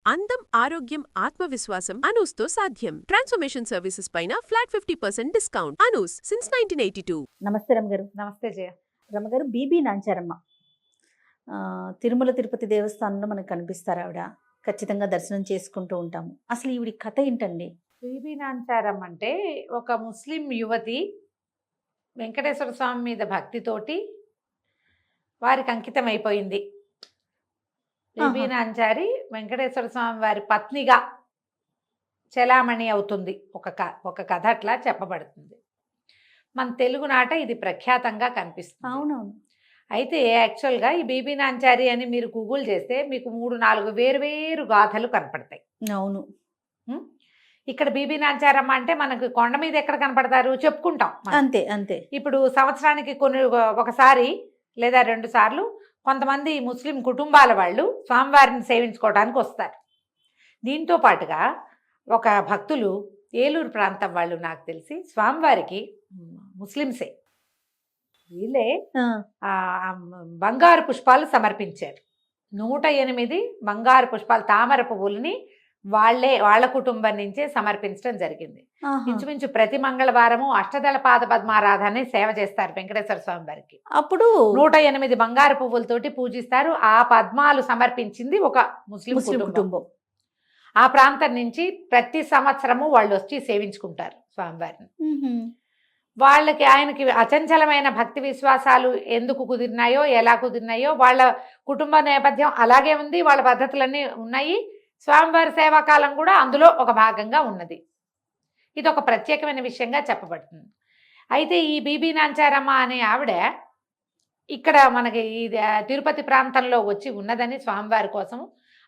అందం, ఆరోగ్యం, ఆత్మవిశ్వాసం అనూస్తో సాధ్యం. ట్రాన్స్ఫర్మేషన్ సర్వీసెస్ పైన ఫ్లాట్ 50% డిస్కౌంట్. అనూస్ సిన్స్ 1982. నమస్తే రమగారు. నమస్తే జయ. రమగారు బీబీ నాంచారమ్మ తిరుమల తిరుపతి దేవస్థానంలో మనకు కనిపిస్తారు. ఆవిడ ఖచ్చితంగా దర్శనం చేసుకుంటూ ఉంటాము. అసలు ఈవిడి కథ ఏంటండి? బీబీ నాంచారం అంటే ఒక ముస్లిం యువతి వెంకటేశ్వర స్వామి మీద భక్తితోటి వారికి అంకితం అయిపోయింది. బీబీ నాంచారి వెంకటేశ్వర స్వామి వారి పత్నిగా చెలామణి అవుతుంది. ఒక కథ అట్లా చెప్పబడుతుంది. మన తెలుగునాట ఇది ప్రఖ్యాతంగా కనిపిస్తుంది. అవునవును. అయితే యాక్చువల్గా ఈ బీబీ నాంచారి అని మీరు గూగుల్ చేస్తే మీకు 3-4 వేరు గాథలు కనపడతాయి. అవును. ఇక్కడ బీబీ నాంచారమ్మ అంటే మనకు కొండ మీద ఎక్కడ కనపడతారు చెప్పుకుంటాం. అంతే అంతే. ఇప్పుడు సంవత్సరానికి ఒకసారి లేదా 2 సార్లు కొంతమంది ముస్లిం కుటుంబాల వాళ్ళు స్వామివారిని సేవించుకోవడానికి వస్తారు. దీంతో పాటుగా ఒక భక్తులు ఏలూరు ప్రాంతం వాళ్ళు నాకు తెలిసి స్వామివారికి ముస్లింసే వీళ్ళే బంగారు పుష్పాలు సమర్పించారు. 108 బంగారు పుష్పాలు తామర పువ్వులని వాళ్ళ కుటుంబం నుంచే సమర్పించడం జరిగింది. ఇంచుమించు ప్రతి మంగళవారము అష్టదళ పాద పద్మారాధన సేవ చేస్తారు వెంకటేశ్వర స్వామి వారికి. అప్పుడు 108 బంగారు పువ్వులతోటి పూజిస్తారు. ఆ పద్మాలు సమర్పించింది ఒక ముస్లిం కుటుంబం. ఆ ప్రాంతం నుంచి ప్రతి సంవత్సరము వాళ్ళు వచ్చి సేవించుకుంటారు స్వామివారిని. వాళ్ళకి ఆయనకి అచంచలమైన భక్తి విశ్వాసాలు ఎందుకు కుదిరినాయో, ఎలా కుదిరినాయో, వాళ్ళ కుటుంబ నేపథ్యం అలాగే ఉంది, వాళ్ళ పద్ధతులన్నీ ఉన్నాయి. స్వామివారి సేవాకాలం కూడా అందులో ఒక భాగంగా ఉన్నది. ఇది ఒక ప్రత్యేకమైన విషయంగా చెప్పబడుతుంది. అయితే ఈ బీబీ నాంచారమ్మ అనే ఆవిడ ఇక్కడ మనకి ఈ తిరుపతి ప్రాంతంలో వచ్చి ఉన్నదని, స్వామివారి కోసం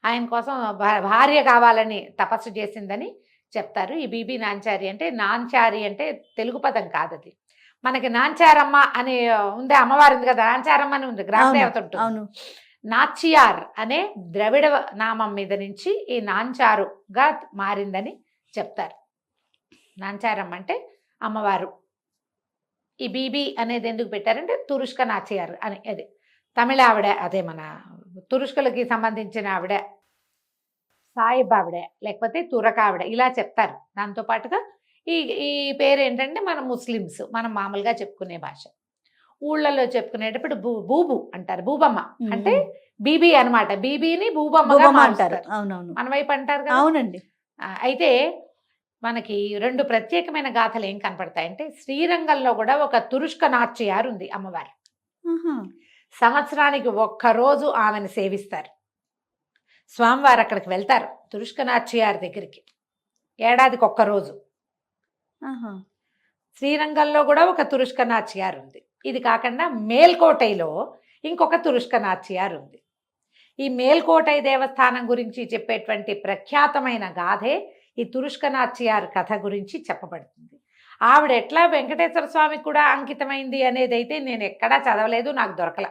ఆయన కోసం భార్య కావాలని తపస్సు చేసిందని చెప్తారు. ఈ బీబీ నాంచారి అంటే, నాంచారి అంటే తెలుగు పదం కాదు, అది మనకి నాంచారమ్మ అని ఉంది, అమ్మవారి ఉంది కదా, నాంచారమ్మ అని ఉంది, గ్రామదేవత ఉంటుంది. నాచియార్ అనే ద్రవిడ నామం మీద నుంచి ఈ నాంచారుగా మారిందని చెప్తారు. నాంచారమ్మ అంటే అమ్మవారు. ఈ బీబీ అనేది ఎందుకు పెట్టారంటే తురుష్క నాచియార్ అని, అది తమిళ ఆవిడ, అదే మన తురుష్కలకి సంబంధించిన ఆవిడ, సాయిబ్ ఆవిడ లేకపోతే తురక ఆవిడ ఇలా చెప్తారు. దాంతోపాటుగా ఈ పేరు ఏంటంటే మన ముస్లిమ్స్ మనం మామూలుగా చెప్పుకునే భాష, ఊళ్ళల్లో చెప్పుకునేటప్పుడు బూబు అంటారు, బూబమ్మ అంటే బీబీ అనమాట. బీబీని బూబమ్మగా అంటారు. అవునవును. మన వైపు అంటారు కదా. అవునండి. అయితే మనకి 2 ప్రత్యేకమైన గాథలు ఏం కనపడతాయంటే, శ్రీరంగంలో కూడా ఒక తురుష్క నాచ్యారు ఉంది అమ్మవారు. సంవత్సరానికి 1 రోజు ఆమెను సేవిస్తారు. స్వామివారు అక్కడికి వెళ్తారు తురుష్క నాచ్యారి దగ్గరికి, ఏడాదికి 1 రోజు. శ్రీరంగంలో కూడా ఒక తురుష్క నాచ్యారు ఉంది. ఇది కాకుండా మేల్కోటైలో ఇంకొక తురుష్క నాచ్యారు ఉంది. ఈ మేల్కోటై దేవస్థానం గురించి చెప్పేటువంటి ప్రఖ్యాతమైన గాథే ఈ తురుష్క నాచ్యార్ కథ గురించి చెప్పబడుతుంది. ఆవిడ ఎట్లా వెంకటేశ్వర స్వామికి కూడా అంకితమైంది అనేది అయితే నేను ఎక్కడా చదవలేదు, నాకు దొరకల.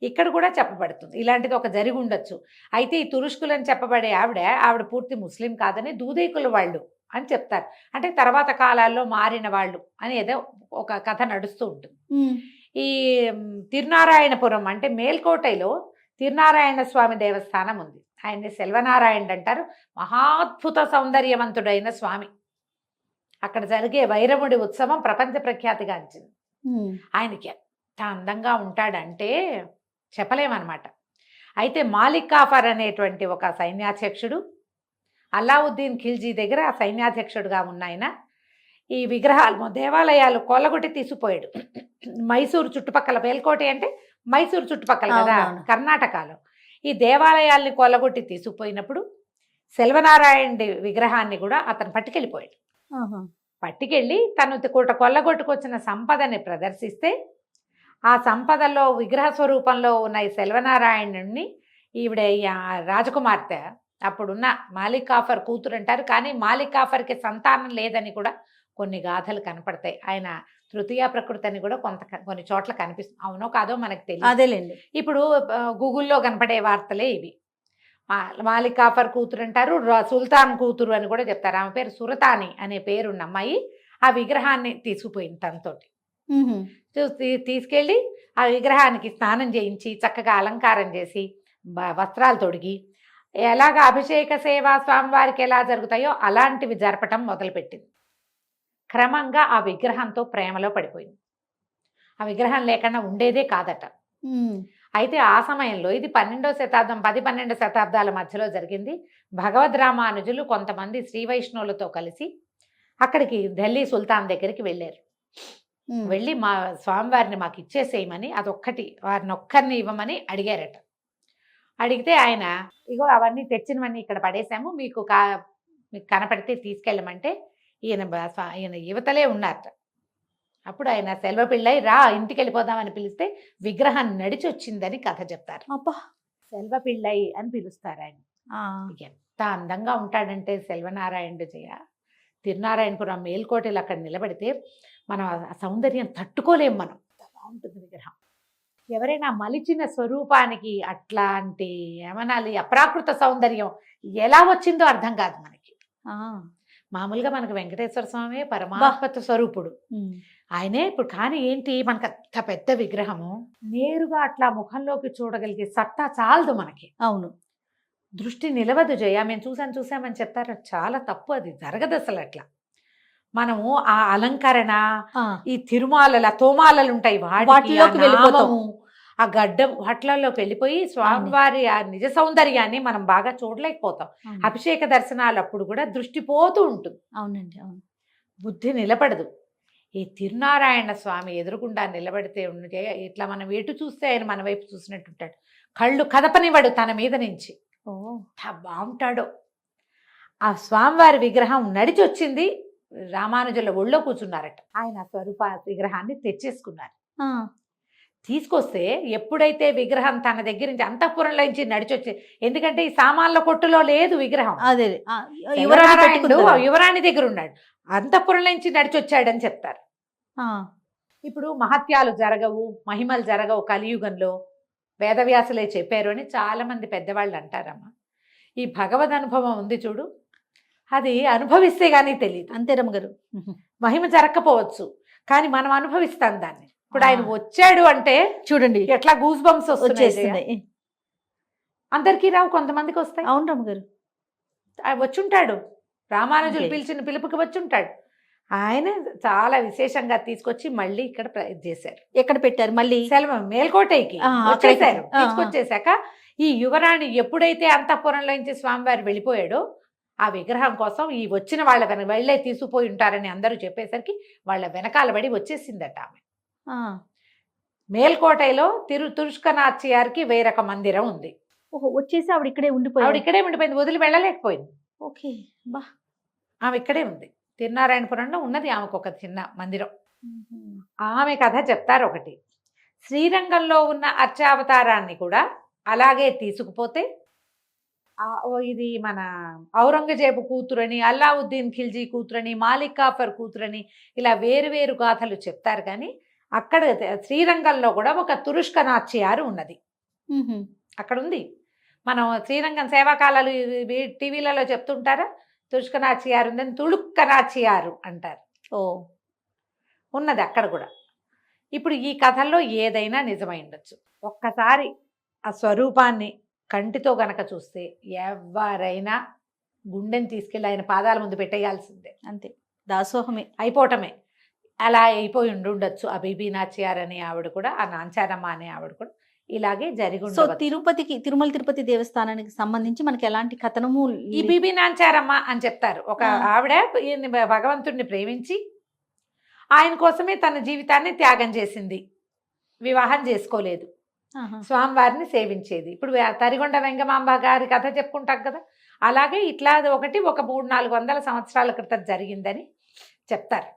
ఇక్కడ కూడా చెప్పబడుతుంది, ఇలాంటిది ఒక జరిగి ఉండొచ్చు. అయితే ఈ తురుష్కులని చెప్పబడే ఆవిడ పూర్తి ముస్లిం కాదని దూదేకుల వాళ్ళు అని చెప్తారు. అంటే తర్వాత కాలాల్లో మారిన వాళ్ళు అని ఏదో ఒక కథ నడుస్తూ ఉంటుంది. ఈ తిరునారాయణపురం అంటే మేల్కోటైలో తిరునారాయణ స్వామి దేవస్థానం ఉంది. ఆయన్ని సెల్వనారాయణుడు అంటారు. మహాద్భుత సౌందర్యవంతుడైన స్వామి. అక్కడ జరిగే వైరముడి ఉత్సవం ప్రపంచ ప్రఖ్యాతిగాంచింది. ఆయనకి ఎంత అందంగా ఉంటాడంటే చెప్పలేమన్నమాట. అయితే మాలిక్ కాఫర్ అనేటువంటి ఒక సైన్యాధ్యక్షుడు అల్లావుద్దీన్ ఖిల్జీ దగ్గర ఆ సైన్యాధ్యక్షుడుగా ఉన్న ఆయన ఈ విగ్రహాలు దేవాలయాలు కొల్లగొట్టి తీసుకుపోయాడు. మైసూరు చుట్టుపక్కల, మేల్కోట అంటే మైసూరు చుట్టుపక్కల కదా కర్ణాటకలో. ఈ దేవాలయాల్ని కొల్లగొట్టి తీసుకుపోయినప్పుడు సెల్వనారాయణ విగ్రహాన్ని కూడా అతను పట్టుకెళ్ళిపోయాడు. పట్టుకెళ్ళి తను కొల్లగొట్టుకొచ్చిన సంపదని ప్రదర్శిస్తే ఆ సంపదలో విగ్రహ స్వరూపంలో ఉన్న ఈ సెల్వనారాయణుడిని ఈవిడ రాజకుమార్తె అప్పుడున్న మాలిక్ కాఫర్ కూతురు అంటారు. కానీ మాలిక్ కాఫర్కి సంతానం లేదని కూడా కొన్ని గాథలు కనపడతాయి. ఆయన తృతీయ ప్రకృతి అని కూడా కొన్ని చోట్ల కనిపిస్తుంది. అవునో కాదో మనకు తెలియదు. అదేలేండి. ఇప్పుడు గూగుల్లో కనపడే వార్తలే ఇవి. మాలిక్ కాఫర్ కూతురు అంటారు, సుల్తాన్ కూతురు అని కూడా చెప్తారు. ఆమె పేరు సురతాని అనే పేరున్న అమ్మాయి ఆ విగ్రహాన్ని తీసుకుపోయింది తనతోటి. తీసుకెళ్ళి ఆ విగ్రహానికి స్నానం చేయించి చక్కగా అలంకారం చేసి వస్త్రాలు తొడిగి ఎలాగ అభిషేక సేవ స్వామివారికి ఎలా జరుగుతాయో అలాంటివి జరపటం మొదలుపెట్టింది. క్రమంగా ఆ విగ్రహంతో ప్రేమలో పడిపోయింది. ఆ విగ్రహం లేకుండా ఉండేదే కాదట. అయితే ఆ సమయంలో ఇది 12వ శతాబ్దం 10-12 శతాబ్దాల మధ్యలో జరిగింది. భగవద్ రామానుజులు కొంతమంది శ్రీ వైష్ణవులతో కలిసి అక్కడికి ఢిల్లీ సుల్తాన్ దగ్గరికి వెళ్ళారు. వెళ్ళి మా స్వామివారిని మాకు ఇచ్చేసేయమని, అదొక్కటి వారిని ఒక్కరిని ఇవ్వమని అడిగారట. అడిగితే ఆయన, ఇగో అవన్నీ తెచ్చినవన్నీ ఇక్కడ పడేశాము, మీకు కనపడితే తీసుకెళ్ళమంటే ఈయన యువతలే ఉన్నారట. అప్పుడు ఆయన సెల్వ పిళ్ళై రా ఇంటికి వెళ్ళిపోదామని పిలిస్తే విగ్రహం నడిచి వచ్చిందని కథ చెప్తారు. అబ్బా, సెల్వ పిళ్ళై అని పిలుస్తారు ఆయన. ఎంత అందంగా ఉంటాడంటే సెల్వనారాయణుడు జయ. తిరునారాయణపురం మేల్కోటలు అక్కడ నిలబడితే మనం ఆ సౌందర్యం తట్టుకోలేం. మనం బాగుంటుంది విగ్రహం. ఎవరైనా మలిచిన స్వరూపానికి అట్లాంటి ఏమనాలి అప్రాకృత సౌందర్యం ఎలా వచ్చిందో అర్థం కాదు మనకి. మామూలుగా మనకు వెంకటేశ్వర స్వామి పరమాత్మ స్వరూపుడు, ఆయనే. ఇప్పుడు కానీ ఏంటి, మనకు అంత పెద్ద విగ్రహము నేరుగా అట్లా ముఖంలోకి చూడగలిగే సత్తా చాలదు మనకి. అవును, దృష్టి నిలవదు జయ. మేము చూసామని చెప్తారు, చాలా తప్పు, అది జరగదు అసలు. అట్లా మనము ఆ అలంకరణ, ఈ తిరుమాలల తోమాలలు ఉంటాయి వాటిలోకి వెళ్ళిపోతాము, ఆ గడ్డం వాటిలోకి వెళ్ళిపోయి స్వామివారి ఆ నిజ సౌందర్యాన్ని మనం బాగా చూడలేకపోతాం. అభిషేక దర్శనాలు అప్పుడు కూడా దృష్టి పోతూ ఉంటుంది. అవునండి, అవును, బుద్ధి నిలబడదు. ఈ తిరునారాయణ స్వామి ఎదురుగుండా నిలబడితే ఉంటే ఇట్లా మనం ఎటు చూస్తే ఆయన మన వైపు చూసినట్టు ఉంటాడు. కళ్ళు కదపనివాడు తన మీద నుంచి. బాగుంటాడో. ఆ స్వామివారి విగ్రహం నడిచి వచ్చింది, రామానుజుల ఒళ్ళో కూర్చున్నారట. ఆయన స్వరూప విగ్రహాన్ని తెచ్చేసుకున్నారు. తీసుకొస్తే ఎప్పుడైతే విగ్రహం తన దగ్గర నుంచి అంతఃపురంలో నుంచి నడిచొచ్చి, ఎందుకంటే ఈ సామాన్ల కొట్టులో లేదు విగ్రహం, అదే యువరాణి దగ్గర ఉన్నాడు, అంతఃపురంలో నుంచి నడిచొచ్చాడని చెప్తారు. ఇప్పుడు మహత్యాలు జరగవు, మహిమలు జరగవు కలియుగంలో, వేదవ్యాసులే చెప్పారు అని చాలా మంది పెద్దవాళ్ళు అంటారమ్మా. ఈ భగవద్ అనుభవం ఉంది చూడు, అది అనుభవిస్తే గానీ తెలియదు. అంతే రమ్మగారు. మహిమ జరగకపోవచ్చు కానీ మనం అనుభవిస్తాం దాన్ని. ఇప్పుడు ఆయన వచ్చాడు అంటే చూడండి ఎట్లా గూస్ బంప్స్ వచ్చేస్తున్నాయి. అందరికీ రావు, కొంతమందికి వస్తాయి. అవును రమ్మగారు, వచ్చుంటాడు, రామానుజులు పిలిచిన పిలుపుకి వచ్చుంటాడు. ఆయన చాలా విశేషంగా తీసుకొచ్చి మళ్ళీ ఇక్కడ చేశారు. ఎక్కడ పెట్టారు మళ్ళీ? సెలవు మేల్కోటైకి వచ్చేసారు. తీసుకొచ్చేసాక ఈ యువరాణి ఎప్పుడైతే అంతఃపురంలో నుంచి స్వామివారు వెళ్ళిపోయాడో ఆ విగ్రహం కోసం ఈ వచ్చిన వాళ్ళ వెళ్ళే తీసుకుపోయి ఉంటారని అందరూ చెప్పేసరికి వాళ్ళ వెనకాల పడి వచ్చేసిందట ఆమె. మేల్కోటైలో తురుష్కనాథ్యారికి వేరొక మందిరం ఉంది. వచ్చేసి ఆవిడ ఇక్కడే ఉండిపోయింది, వదిలి వెళ్ళలేకపోయింది. ఓకే, బా, ఆమె ఇక్కడే ఉంది. తిరునారాయణపురంలో ఉన్నది ఆమెకు ఒక చిన్న మందిరం. ఆమె కథ చెప్తారు ఒకటి. శ్రీరంగంలో ఉన్న అర్చావతారాన్ని కూడా అలాగే తీసుకుపోతే ఇది మన ఔరంగజేబు కూతురని, అల్లావుద్దీన్ ఖిల్జీ కూతురని, మాలిక్ కాఫర్ కూతురని ఇలా వేరు గాథలు చెప్తారు. కానీ అక్కడ శ్రీరంగంలో కూడా ఒక తురుష్కనాథ్యారు ఉన్నది. అక్కడ ఉంది. మనం శ్రీరంగం సేవాకాలాలు టీవీలలో చెప్తుంటారా, తురుష్కనాథ్యారు ఉందని తుళుక్కనాథ్యారు అంటారు. ఉన్నది అక్కడ కూడా. ఇప్పుడు ఈ కథల్లో ఏదైనా నిజమై ఉండొచ్చు. ఒక్కసారి ఆ స్వరూపాన్ని కంటితో గనక చూస్తే ఎవరైనా గుండెని తీసుకెళ్ళి ఆయన పాదాల ముందు పెట్టేయాల్సిందే. అంతే, దాసోహమే అయిపోవటమే. అలా అయిపోయి ఉండొచ్చు. ఆ బీబీ నాచ్యార్ అనే ఆవిడ కూడా, ఆ నాంచారమ్మ అనే ఆవిడ కూడా ఇలాగే జరిగి. సో తిరుమల తిరుపతి దేవస్థానానికి సంబంధించి మనకి ఎలాంటి కథనము? ఈ బీబీ నాంచారమ్మ అని చెప్తారు. ఒక ఆవిడ భగవంతుడిని ప్రేమించి ఆయన కోసమే తన జీవితాన్ని త్యాగం చేసింది, వివాహం చేసుకోలేదు, స్వామివారిని సేవించేది. ఇప్పుడు తరిగొండ వెంగమాంబ గారి కథ చెప్పుకుంటాం కదా, అలాగే ఇట్లా ఒకటి ఒక 300-400 సంవత్సరాల క్రితం జరిగిందని చెప్తారు.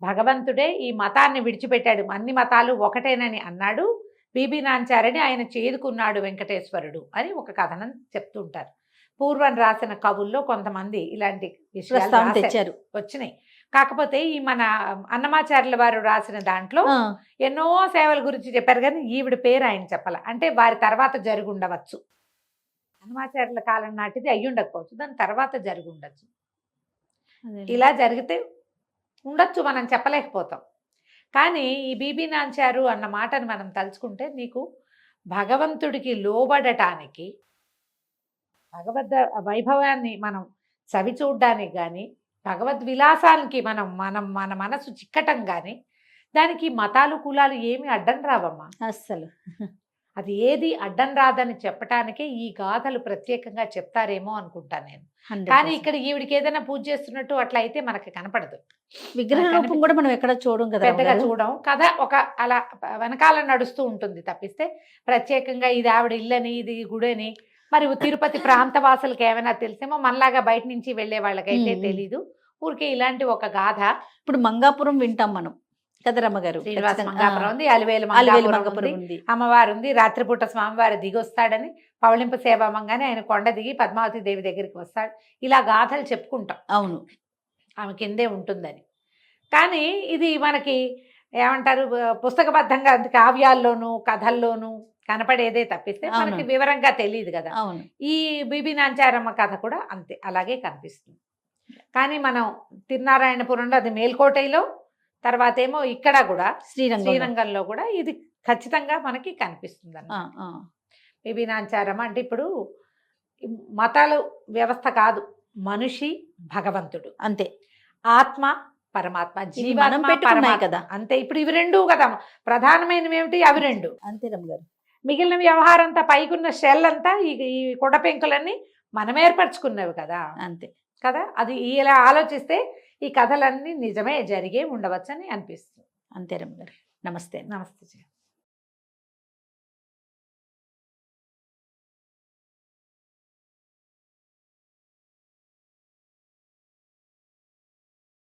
భగవంతుడే ఈ మతాన్ని విడిచిపెట్టాడు, అన్ని మతాలు ఒకటేనని అన్నాడు. బీబీ నాంచారని ఆయన చేదుకున్నాడు వెంకటేశ్వరుడు అని ఒక కథనం చెప్తుంటారు. పూర్వం రాసిన కవుల్లో కొంతమంది ఇలాంటి విషయాలు తెచ్చారు, వచ్చినాయి. కాకపోతే ఈ మన అన్నమాచార్యుల వారు రాసిన దాంట్లో ఎన్నో సేవల గురించి చెప్పారు, కానీ ఈవిడ పేరు ఆయన చెప్పాల. అంటే వారి తర్వాత జరిగి ఉండవచ్చు, అన్నమాచార్యుల కాలం నాటిది అయ్యి ఉండకపోవచ్చు, దాని తర్వాత జరిగి ఉండొచ్చు. ఇలా జరిగితే ఉండొచ్చు, మనం చెప్పలేకపోతాం. కానీ ఈ బీబీ నాంచారు అన్న మాటను మనం తలుచుకుంటే నీకు భగవంతుడికి లోబడటానికి భగవద్ వైభవాన్ని మనం చవి చూడ్డానికి కానీ, భగవద్ విలాసానికి మనం మనం మన మనసు చిక్కటం కానీ, దానికి మతాలు కులాలు ఏమి అడ్డం రావమ్మా. అస్సలు అది ఏది అడ్డం రాదని చెప్పటానికే ఈ గాథలు ప్రత్యేకంగా చెప్తారేమో అనుకుంటాను నేను. 100%. కానీ ఇక్కడ ఈవిడికి ఏదైనా పూజ చేస్తున్నట్టు అట్లా అయితే మనకి కనపడదు. విగ్రహ మనకు రూపం కూడా మనం ఎక్కడ చూడం కదా పెద్దగా అమ్మగారు. చూడం. కథ ఒక అలా వెనకాల నడుస్తూ ఉంటుంది తప్పిస్తే ప్రత్యేకంగా ఇది ఆవిడ ఇల్లని, ఇది గుడని, మరి తిరుపతి ప్రాంత వాసులకి ఏమైనా తెలిసేమో, మనలాగా బయట నుంచి వెళ్ళే వాళ్ళకైతే తెలీదు. ఊరికే ఇలాంటి ఒక గాథ. ఇప్పుడు మంగాపురం వింటాం మనం కదా రమ్మగారు. శ్రీనివాస ఖచ్చితంగా. మంగాపురం ఉంది, అలివేలు అలివేలు మంగాపురం మంగాపురం ఉంది, ఉంది. అమ్మవారు ఉంది. రాత్రిపూట స్వామివారు దిగొస్తాడని, పవళింపు సేవామంగానే ఆయన కొండ దిగి పద్మావతి దేవి దగ్గరికి వస్తాడు. ఇలా గాథలు చెప్పుకుంటాం అవును. ఆమె కిందే ఉంటుందని. కానీ ఇది మనకి ఏమంటారు, పుస్తకబద్ధంగా కావ్యాల్లోనూ కథల్లోనూ కనపడేదే తప్పిస్తే మనకి అవును. వివరంగా తెలియదు కదా. అవును. ఈ బీబీ నాంచారమ్మ కథ కూడా అంతే, అలాగే కనిపిస్తుంది. కానీ మనం తిరునారాయణపురంలో అది మేల్కోటైలో, తర్వాత ఏమో ఇక్కడ కూడా శ్రీరంగంలో కూడా ఇది ఖచ్చితంగా మనకి కనిపిస్తుంది అన్నమాట. బీబీ నాంచారమ్మ అంటే ఇప్పుడు మతాలు వ్యవస్థ కాదు, మనిషి భగవంతుడు అంతే, ఆత్మ పరమాత్మ, మనం జీవాత్మ పెట్టుకున్నాయి పరమాత్మ కదా. అంతే. ఇప్పుడు ఇవి రెండు కదా ప్రధానమైనవి. ఏమిటి అవి రెండు. అంతే రమ్మగారు. మిగిలిన వ్యవహారం అంతా, పైకున్న షెల్ అంతా ఈ కొండ పెంకులన్నీ మనం ఏర్పరచుకున్నవి కదా. అంతే కదా. అది ఇలా ఆలోచిస్తే ఈ కథలన్నీ నిజమే జరిగే ఉండవచ్చని అనిపిస్తుంది. అంతే రమ్మగారు. నమస్తే. నమస్తే.